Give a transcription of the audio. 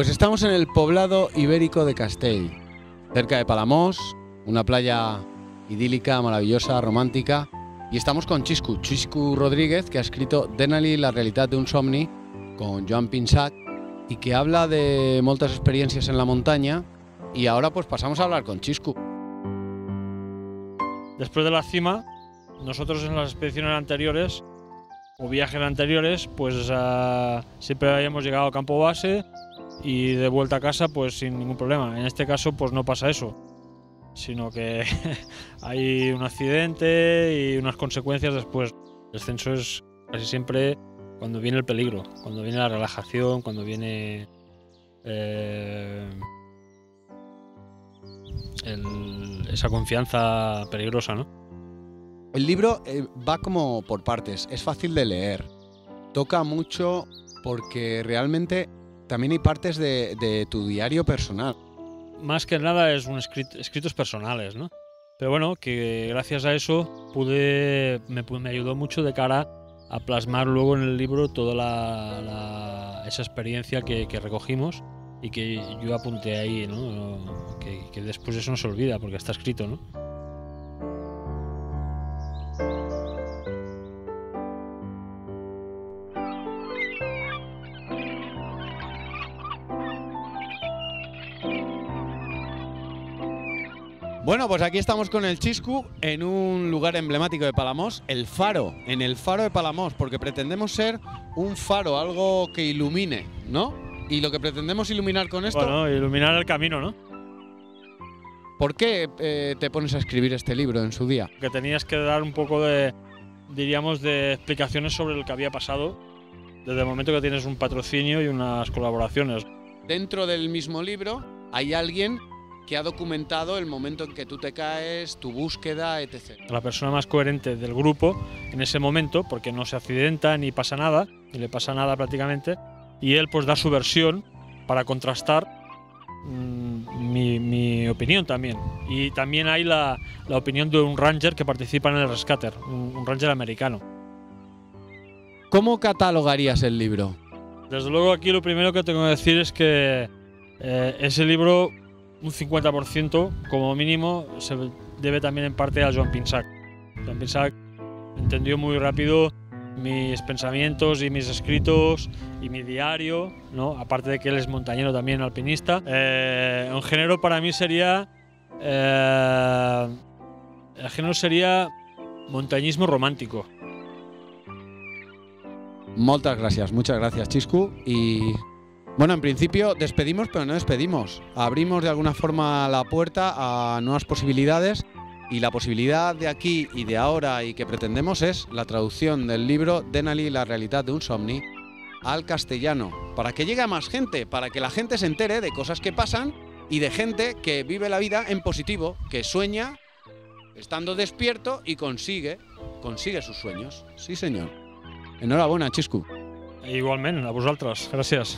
Pues estamos en el poblado ibérico de Castell, cerca de Palamós, una playa idílica, maravillosa, romántica, y estamos con Xisco Rodríguez, que ha escrito Denali, la realitat d'un somni, con Joan Pinsach, y que habla de moltes experiencias en la montaña, y ahora pues pasamos a hablar con Xisco. Después de la cima, nosotros en las expediciones anteriores o viajes anteriores, pues siempre habíamos llegado al campo base y de vuelta a casa pues sin ningún problema. En este caso pues no pasa eso, sino que hay un accidente y unas consecuencias después. El descenso es casi siempre cuando viene el peligro, cuando viene la relajación, cuando viene esa confianza peligrosa, ¿no? El libro va como por partes, es fácil de leer, toca mucho porque realmente también hay partes de tu diario personal. Más que nada es escritos personales, ¿no? Pero bueno, que gracias a eso me ayudó mucho de cara a plasmar luego en el libro toda esa experiencia que recogimos y que yo apunté ahí, ¿no? Que después eso no se olvida porque está escrito, ¿no? Bueno, pues aquí estamos con el Xisco en un lugar emblemático de Palamós, el Faro, en el Faro de Palamós, porque pretendemos ser un faro, algo que ilumine, ¿no? Y lo que pretendemos iluminar con esto… Bueno, iluminar el camino, ¿no? ¿Por qué te pones a escribir este libro en su día? Que tenías que dar un poco de, diríamos, de explicaciones sobre lo que había pasado desde el momento que tienes un patrocinio y unas colaboraciones. Dentro del mismo libro hay alguien que ha documentado el momento en que tú te caes, tu búsqueda, etc. La persona más coherente del grupo en ese momento, porque no se accidenta ni pasa nada, ni le pasa nada prácticamente, y él pues da su versión para contrastar mi opinión también. Y también hay la opinión de un ranger que participa en el rescate, un ranger americano. ¿Cómo catalogarías el libro? Desde luego aquí lo primero que tengo que decir es que ese libro, un 50% como mínimo, se debe también en parte a Joan Pinsach. Joan Pinsach entendió muy rápido mis pensamientos y mis escritos y mi diario, ¿no? Aparte de que él es montañero también, alpinista. Un género para mí sería… el género sería montañismo romántico. Muchas gracias Xisco. Y bueno, en principio despedimos, pero no despedimos. Abrimos de alguna forma la puerta a nuevas posibilidades, y la posibilidad de aquí y de ahora y que pretendemos es la traducción del libro Denali, la realitat d'un somni, al castellano, para que llegue a más gente, para que la gente se entere de cosas que pasan y de gente que vive la vida en positivo, que sueña estando despierto y consigue sus sueños. Sí, señor. Enhorabuena, Xisco. Igualment, a vosaltres. Gràcies.